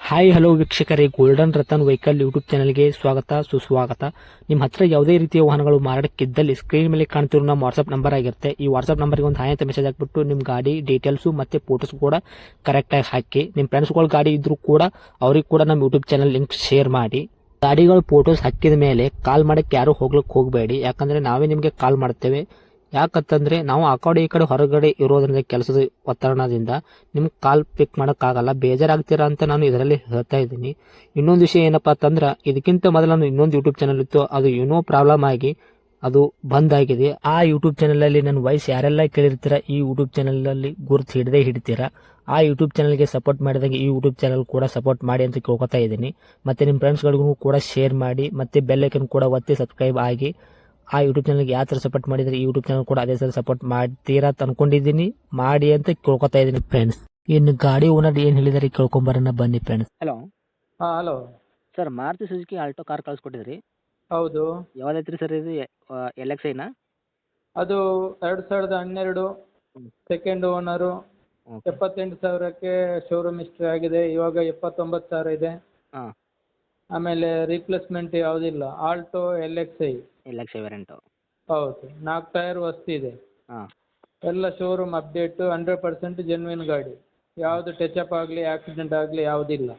Hi hello ವೀಕ್ಷಕರೇ, golden Ratan vehicle YouTube ಚಾನಲ್ಗೆ ಸ್ವಾಗತ ಸುಸ್ವಾಗತ. ನಿಮ್ಮ ಹತ್ರ ಯಾವುದೇ ರೀತಿಯ ವಾಹನಗಳು ಮಾರಾಟಕ್ಕಿದ್ದಲ್ಲಿ ಸ್ಕ್ರೀನ್ ಮೇಲೆ ಕಾಣ್ತಿರೋ ನಮ್ಮ ವಾಟ್ಸ್ಆಪ್ ನಂಬರ್ ಆಗಿರುತ್ತೆ. ಈ ವಾಟ್ಸ್ಆಪ್ ನಂಬರ್ಗೆ ಒಂದು ಹಾಯ್ ಅಂತ ಮೆಸೇಜ್ ಹಾಕ್ಬಿಟ್ಟು ನಿಮ್ಮ ಗಾಡಿ ಡೀಟೇಲ್ಸು ಮತ್ತೆ ಫೋಟೋಸ್ ಕೂಡ ಕರೆಕ್ಟಾಗಿ ಹಾಕಿ. ನಿಮ್ಮ ಫ್ರೆಂಡ್ಸ್ಗಳ ಗಾಡಿ ಇದ್ರೂ ಕೂಡ ಅವ್ರಿಗೆ ಕೂಡ ನಮ್ಮ ಯೂಟ್ಯೂಬ್ ಚಾನಲ್ ಲಿಂಕ್ ಶೇರ್ ಮಾಡಿ. ಗಾಡಿಗಳು ಫೋಟೋಸ್ ಹಾಕಿದ ಮೇಲೆ ಕಾಲ್ ಮಾಡಕ್ಕೆ ಯಾರು ಹೋಗ್ಲಿಕ್ಕೆ ಹೋಗಬೇಡಿ, ಯಾಕಂದ್ರೆ ನಾವೇ ನಿಮಗೆ ಕಾಲ್ ಮಾಡ್ತೇವೆ. ಯಾಕಂತಂದ್ರೆ ನಾವು ಆ ಕಡೆ ಈ ಕಡೆ ಹೊರಗಡೆ ಇರೋದ್ರಿಂದ ಕೆಲಸದ ಒತ್ತಡದಿಂದ ನಿಮ್ಗೆ ಕಾಲ್ ಪಿಕ್ ಮಾಡೋಕ್ಕಾಗಲ್ಲ, ಬೇಜಾರಾಗ್ತೀರಾ ಅಂತ ನಾನು ಇದರಲ್ಲಿ ಹೇಳ್ತಾ ಇದ್ದೀನಿ. ಇನ್ನೊಂದು ವಿಷಯ ಏನಪ್ಪಾ ಅಂತಂದ್ರೆ, ಇದಕ್ಕಿಂತ ಮೊದಲು ನಾನು ಇನ್ನೊಂದು ಯೂಟ್ಯೂಬ್ ಚಾನಲ್ ಇತ್ತು, ಅದು ಏನೋ ಪ್ರಾಬ್ಲಮ್ ಆಗಿ ಅದು ಬಂದ್ ಆಗಿದೆ. ಆ ಯೂಟ್ಯೂಬ್ ಚಾನಲ್ ಅಲ್ಲಿ ನನ್ನ ವಾಯ್ಸ್ ಯಾರೆಲ್ಲ ಕೇಳಿರ್ತೀರಾ, ಈ ಯೂಟ್ಯೂಬ್ ಚಾನಲ್ ಅಲ್ಲಿ ಗುರುತು ಹಿಡದೇ ಹಿಡಿತೀರಾ. ಆ ಯೂಟ್ಯೂಬ್ ಚಾನಲ್ಗೆ ಸಪೋರ್ಟ್ ಮಾಡಿದಾಗ ಈ ಯೂಟ್ಯೂಬ್ ಚಾನಲ್ ಕೂಡ ಸಪೋರ್ಟ್ ಮಾಡಿ ಅಂತ ಕೇಳ್ಕೊತಾ ಇದ್ದೀನಿ. ಮತ್ತೆ ನಿಮ್ಮ ಫ್ರೆಂಡ್ಸ್ಗಳಿಗೂ ಕೂಡ ಶೇರ್ ಮಾಡಿ, ಮತ್ತೆ ಬೆಲ್ ಐಕನ್ ಕೂಡ ಒತ್ತಿ ಸಬ್ಸ್ಕ್ರೈಬ್ ಆಗಿ. ಆ ಯೂಟ್ಯೂಬ್ ಚಾನಲ್ಗೆ ಯಾವ ಥರ ಸಪೋರ್ಟ್ ಮಾಡಿದ್ರೆ ಈ ಯೂಟ್ಯೂಬ್ ಚಾನಲ್ ಕೂಡ ಅದೇ ಥರ ಸಪೋರ್ಟ್ ಮಾಡ್ತೀರಾ ಅಂತ ಅನ್ಕೊಂಡಿದ್ದೀನಿ. ಮಾಡಿ ಅಂತ ಕೇಳ್ಕೊತಾ ಇದ್ದೀನಿ ಫ್ರೆಂಡ್ಸ್. ಇನ್ನು ಗಾಡಿ ಓನರ್ ಏನು ಹೇಳಿದಾರೆ ಕೇಳ್ಕೊಂಬರೋಣ ಬನ್ನಿ friends. Hello hello. Sir, Maruti Suzuki Alto car ಕಳ್ಸಿಕೊಟ್ಟಿದ್ರಿ. ಹೌದು. ಯಾವ್ದೈತ್ರಿ ಸರ್ ಇದು? ಎಲ್ ಎಕ್ಸ್ ಐನಾ? ಅದು 2012 ಹ್ಮ್. Second owner. ಓಕೆ. 78,000ಕ್ಕೆ ಶೋರೂಮ್ ಹಿಸ್ಟ್ರಿ ಆಗಿದೆ. ಇವಾಗ 79,000 ಇದೆ. ಹಾಂ, ಆಮೇಲೆ ರೀಪ್ಲೇಸ್ಮೆಂಟ್ ಯಾವುದಿಲ್ಲ. Alto LXi. L X I variant. ಹೌದು. 4 ಟೈರ್ ಇದೆ. ಹಾಂ, ಎಲ್ಲ ಶೋರೂಮ್ ಅಪ್ಡೇಟು, 100% ಜೆನ್ವಿನ್ ಗಾಡಿ. ಯಾವುದು ಟಚಪ್ ಆಗಲಿ ಆಕ್ಸಿಡೆಂಟ್ ಆಗಲಿ ಯಾವುದಿಲ್ಲ.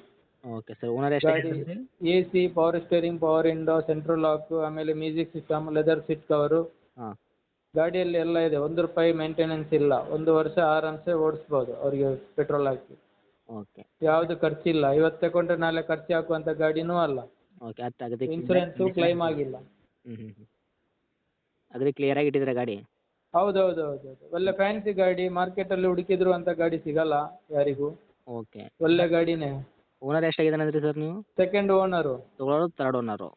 Okay sir. ಓನರ್ ಗಾಡಿ ಎಷ್ಟಾಗಿದ್ರಿ? AC, power steering, power window, central lock, ಆಮೇಲೆ music system, leather seat cover. ಹಾಂ, ಗಾಡಿಯಲ್ಲಿ ಎಲ್ಲ ಇದೆ. 1 ರೂಪಾಯಿ ಮೇಂಟೆನೆನ್ಸ್ ಇಲ್ಲ. 1 ವರ್ಷ ಆರಾಮ್ಸೆ ಓಡಿಸ್ಬೋದು ಅವರಿಗೆ ಪೆಟ್ರೋಲ್ ಹಾಕಿ. ಓಕೆ. ಯಾವುದು ಖರ್ಚಿಲ್ಲ. ಇವತ್ತು ತಗೊಂಡ್ರೆ ನಾಳೆ ಖರ್ಚು ಹಾಕುವಂಥ ಗಾಡಿನೂ ಅಲ್ಲ. ಓಕೆ, ಅದು ತೆಗೆದು ಇನ್ಸೂರೆನ್ಸು ಕ್ಲೈಮ್ ಆಗಿಲ್ಲ. ಅಗ್ರಿ ಕ್ಲಿಯರ್ ಆಗಿ ಇಟ್ಟಿದ್ರೆ ಗಾಡಿ? ಹೌದು ಹೌದು ಹೌದು ಹೌದು. ಒಳ್ಳೆ ಫ್ಯಾನ್ಸಿ ಗಾಡಿ, ಮಾರ್ಕೆಟಲ್ಲಿ ಹುಡುಕಿದ್ರು ಅಂತ ಗಾಡಿ ಸಿಗಲ್ಲ ಯಾರಿಗೂ. ಓಕೆ. ಒಳ್ಳೆ ಗಾಡಿನೇ. ಓನರ್ ಎಷ್ಟಾಗಿದ್ದಾನಂದ್ರಿ ಸರ್ ನೀವು? Second owner. ತೊಗೊಳೋದು ಥರ್ಡ್ ಓನರು?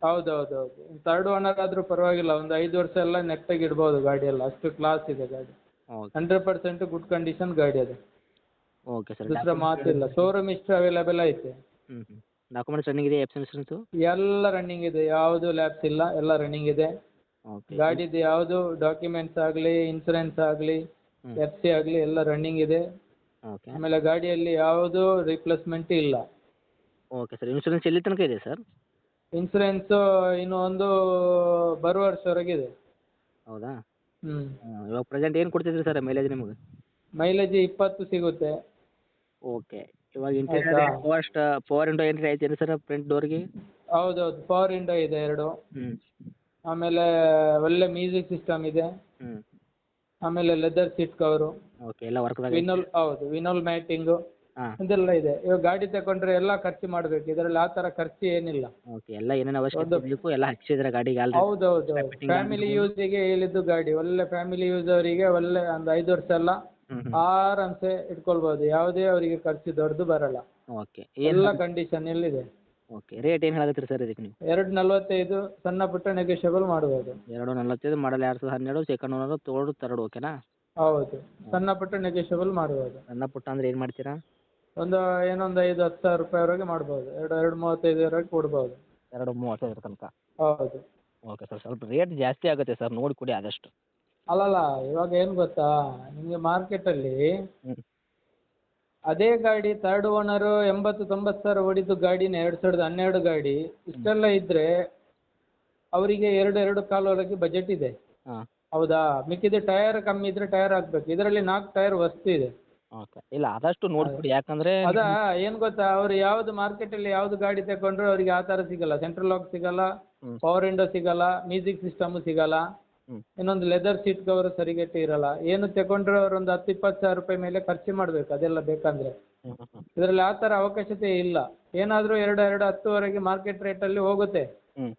ಹೌದು ಹೌದು ಹೌದು. ಥರ್ಡ್ ಓನರ್ ಆದರೂ ಪರವಾಗಿಲ್ಲ. ಒಂದು 5 ವರ್ಷ ಎಲ್ಲ ನೆಟ್ಟಾಗಿ ಇಡ್ಬೋದು ಗಾಡಿ ಎಲ್ಲ. ಅಷ್ಟು ಕ್ಲಾಸ್ ಇದೆ ಗಾಡಿ. ಓಕೆ. 100% ಗುಡ್ ಕಂಡೀಷನ್ ಗಾಡಿ ಅದು. Okay sir. ದೂಸರ ಮಾತಿಲ್ಲ. ಶೋರೂಮ್ ಇಷ್ಟು ಅವೈಲೇಬಲ್ ಐತೆ. ಡಾಕ್ಯುಮೆಂಟ್ಸ್ ರನ್ನಿಂಗ್ ಇದೆ, ಎಫ್ ಇನ್ಸೂರೆನ್ಸು? ಎಲ್ಲ ರನ್ನಿಂಗ್ ಇದೆ. ಯಾವುದು ಲ್ಯಾಬ್ಸ್ ಇಲ್ಲ. ಎಲ್ಲ ರನ್ನಿಂಗ್ ಇದೆ. ಓಕೆ. ಗಾಡಿದು ಯಾವುದು ಡಾಕ್ಯುಮೆಂಟ್ಸ್ ಆಗಲಿ, ಇನ್ಸೂರೆನ್ಸ್ ಆಗಲಿ, FC ಆಗಲಿ ಎಲ್ಲ ರನ್ನಿಂಗ್ ಇದೆ. ಓಕೆ. ಆಮೇಲೆ ಗಾಡಿಯಲ್ಲಿ ಯಾವುದು ರಿಪ್ಲೇಸ್ಮೆಂಟ್ ಇಲ್ಲ. Okay sir. ಇನ್ಸೂರೆನ್ಸ್ ಎಲ್ಲಿ ತನಕ ಇದೆ ಸರ್? ಇನ್ಸೂರೆನ್ಸು ಇನ್ನು ಒಂದು ಬರುವ ವರ್ಷವರೆಗಿದೆ. ಹೌದಾ? ಹ್ಞೂ. ಇವಾಗ ಪ್ರೆಸೆಂಟ್ ಏನು ಕೊಡ್ತಿದ್ರಿ ಸರ್ ಮೈಲೇಜ್ ನಿಮಗೆ? ಮೈಲೇಜ್ 20 ಸಿಗುತ್ತೆ. ಓಕೆ. ಇವಾಗ ಆಯ್ತಾ? ಪವರ್ ವಿಂಡೋ ಏನ್ರಿ ಐತೇನು ಸರ್ ಫ್ರಂಟ್ ಡೋರ್ಗೆ? ಹೌದೌದು. ಪವರ್ ವಿಂಡೋ ಇದೆ 2. ಹ್ಞೂ. ಆಮೇಲೆ ಒಳ್ಳೆ ಮ್ಯೂಸಿಕ್ ಸಿಸ್ಟಮ್ ಇದೆ. ಹ್ಞೂ. ಆಮೇಲೆ ಲೆದರ್ ಸೀಟ್ ಕವರು, ಓಕೆ. ಎಲ್ಲ ವರ್ಕ್ದಾಗ? ವಿನೋಲ್ ಮ್ಯಾಟಿಂಗು ಹಾಂ. ಇದೆಲ್ಲ ಇದೆ. ಇವಾಗ ಗಾಡಿ ತಗೊಂಡ್ರೆ ಎಲ್ಲ ಖರ್ಚು ಮಾಡಬೇಕು. ಇದರಲ್ಲಿ ಆ ಥರ ಖರ್ಚು ಏನಿಲ್ಲ. ಓಕೆ. ಎಲ್ಲ ಏನೇನು ಅವಶ್ಯಕತೆ ಬೇಕು ಎಲ್ಲ ಹಚ್ಚಿದ್ರೆ ಗಾಡಿಗೆ ಆಲ್ರೆಡಿ? ಹೌದೌದು. ಫ್ಯಾಮಿಲಿ ಯೂಸಿಗೆ ಹೇಳಿದ್ದು ಗಾಡಿ. ಒಳ್ಳೆ ಫ್ಯಾಮಿಲಿ ಯೂಸ್ ಅವರಿಗೆ ಒಳ್ಳೆ ಒಂದು 5 ವರ್ಷ ಎಲ್ಲ ಆರಾಮ್ಸೆ ಇಟ್ಕೊಳ್ಬೋದು. ಯಾವುದೇ ಅವರಿಗೆ ಖರ್ಚು ದೊಡ್ಡದು ಬರಲ್ಲ. ಓಕೆ. ಎಲ್ಲ ಕಂಡೀಷನ್ ಎಲ್ಲಿದೆ. ಓಕೆ. ರೇಟ್ ಏನು ಹೇಳತ್ತೀರಿ ಸರ್ ಇದಕ್ಕೆ ನೀವು? 245 ಸಣ್ಣ ಪುಟ್ಟ ನೆಗೋಷಿಯಬಲ್ ಮಾಡ್ಬೋದು. 245 ಮಾಡಲ್ 2012 ಸೆಕೆಂಡ್ ಓನರು, ತೊಗೊಳೋದು ಥರ್ಡ್. ಓಕೆನಾ? ಹೌದು. ಸಣ್ಣ ಪುಟ್ಟ ನೆಗೋಷಿಯಬಲ್ ಮಾಡ್ಬೋದು. ಸಣ್ಣ ಪುಟ್ಟ ಅಂದ್ರೆ ಏನು ಮಾಡ್ತೀರಾ? ಒಂದು 5-10 ಸಾವಿರ ರೂಪಾಯಿವರೆಗೆ ಮಾಡ್ಬೋದು. 235ವರೆಗೆ ಕೊಡ್ಬೋದು. 235 ತನಕ? ಹೌದು. Okay sir. ಸ್ವಲ್ಪ ರೇಟ್ ಜಾಸ್ತಿ ಆಗುತ್ತೆ ಸರ್, ನೋಡಿ ಕೊಡಿ ಆದಷ್ಟು. ಅಲ್ಲಲ್ಲ, ಇವಾಗ ಏನು ಗೊತ್ತಾ ನಿಮಗೆ, ಮಾರ್ಕೆಟಲ್ಲಿ ಹ್ಞೂ. ಅದೇ ಗಾಡಿ ಥರ್ಡ್ ಓನರು 80-90 ಸಾವಿರ ಹೊಡಿತು ಗಾಡಿನೇ, 2012 ಗಾಡಿ ಇಷ್ಟೆಲ್ಲ ಇದ್ದರೆ ಅವರಿಗೆ 2 ಕಾಲವರೆಗೆ ಬಜೆಟ್ ಇದೆ. ಹಾಂ. ಹೌದಾ? ಮಿಕ್ಕಿದ ಟೈರ್ ಕಮ್ಮಿ ಇದ್ರೆ ಟೈರ್ ಹಾಕ್ಬೇಕು. ಇದರಲ್ಲಿ 4 ಟೈರ್ ವಸ್ತು ಇದೆ. ಓಕೆ. ಇಲ್ಲ ಆದಷ್ಟು ನೋಡಿಕೊಡಿ, ಯಾಕಂದರೆ ಅದಾ ಏನು ಗೊತ್ತಾ, ಅವರು ಯಾವುದು ಮಾರ್ಕೆಟಲ್ಲಿ ಯಾವುದು ಗಾಡಿ ತಗೊಂಡ್ರು ಅವರಿಗೆ ಆ ಥರ ಸಿಗಲ್ಲ. ಸೆಂಟ್ರಲ್ ಲಾಕ್ ಸಿಗಲ್ಲ, ಹ್ಞೂ. ಪವರ್ ವಿಂಡೋ ಸಿಗಲ್ಲ, ಮ್ಯೂಸಿಕ್ ಸಿಸ್ಟಮು ಸಿಗಲ್ಲ, ಹ್ಞೂ. ಇನ್ನೊಂದು ಲೆದರ್ ಸೀಟ್ ಕವರು ಸರಿಗಟ್ಟಿ ಇರಲ್ಲ. ಏನು ತಗೊಂಡ್ರು ಅವರು ಒಂದು 10-20 ಸಾವಿರ ರೂಪಾಯಿ ಮೇಲೆ ಖರ್ಚು ಮಾಡಬೇಕು ಅದೆಲ್ಲ ಬೇಕಂದ್ರೆ. ಹ್ಞೂ. ಹ್ಞೂ. ಹ್ಞೂ. ಇದರಲ್ಲಿ ಆ ಥರ ಅವಕಾಶತೆ ಇಲ್ಲ. ಏನಾದರೂ 2-10ವರೆಗೆ ಮಾರ್ಕೆಟ್ ರೇಟಲ್ಲಿ ಹೋಗುತ್ತೆ. ಹ್ಞೂ.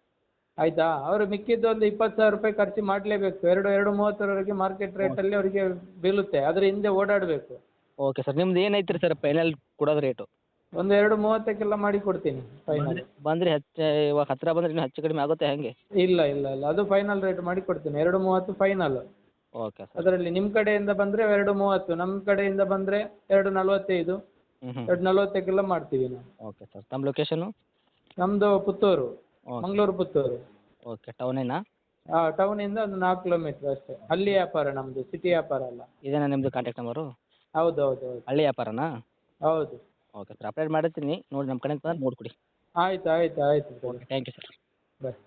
ಆಯಿತಾ? ಅವರು ಮಿಕ್ಕಿದ್ದು ಒಂದು 20 ಸಾವಿರ ರೂಪಾಯಿ ಖರ್ಚು ಮಾಡಲೇಬೇಕು. 2-30ವರೆಗೆ ಮಾರ್ಕೆಟ್ ರೇಟಲ್ಲಿ ಅವರಿಗೆ ಬೀಳುತ್ತೆ. ಅದರ ಹಿಂದೆ ಓಡಾಡಬೇಕು. Okay sir. ನಿಮ್ದು ಏನೈತ್ರಿ ಸರ್ ಫೈನಲ್ ಕೊಡೋದು ರೇಟು? ಒಂದು 230ಕ್ಕೆಲ್ಲ ಮಾಡಿ ಕೊಡ್ತೀನಿ ಫೈನಲ್. ಬಂದರೆ ಇವಾಗ ಹತ್ತಿರ ಬಂದರೆ ಇನ್ನೂ ಹೆಚ್ಚು ಕಡಿಮೆ ಆಗುತ್ತೆ ಹೇಗೆ? ಇಲ್ಲ ಇಲ್ಲ ಇಲ್ಲ, ಅದು ಫೈನಲ್ ರೇಟ್ ಮಾಡಿ ಕೊಡ್ತೀನಿ. 230 ಫೈನಲ್. Okay sir. ಅದರಲ್ಲಿ ನಿಮ್ಮ ಕಡೆಯಿಂದ ಬಂದರೆ 230, ನಮ್ಮ ಕಡೆಯಿಂದ ಬಂದರೆ 245, ಹ್ಞೂ. ಹ್ಞೂ. 240ಕ್ಕೆಲ್ಲ ಮಾಡ್ತೀವಿ ನಾವು. Okay sir. ತಮ್ಮ ಲೊಕೇಶನು? ನಮ್ಮದು ಪುತ್ತೂರು, ಓಕೆ. ಮಂಗಳೂರು ಪುತ್ತೂರು. ಓಕೆ. ಟೌನೇನಾ? ಟೌನಿಂದ ಒಂದು 4 ಕಿಲೋಮೀಟ್ರ್ ಅಷ್ಟೇ. ಹಳ್ಳಿ ವ್ಯಾಪಾರ ನಮ್ಮದು, ಸಿಟಿ ವ್ಯಾಪಾರ ಅಲ್ಲ. ಇದೇನಾ ನಿಮ್ಮದು ಕಾಂಟ್ಯಾಕ್ಟ್ ನಂಬರು? ಹೌದು ಹೌದು ಹೌದು ಹಳ್ಳಿ ವ್ಯಾಪಾರನಾ? ಹೌದು. ಓಕೆ ಸರ್ ಅಪ್ಡೇಟ್ ಮಾಡಿರ್ತೀನಿ ನೋಡಿ ನಮ್ಮ ಕಡೆಯಿಂದ ನೋಡಿಕೊಡಿ. ಆಯ್ತು ಆಯ್ತು ಆಯ್ತು sir okay thank you sir. Bye.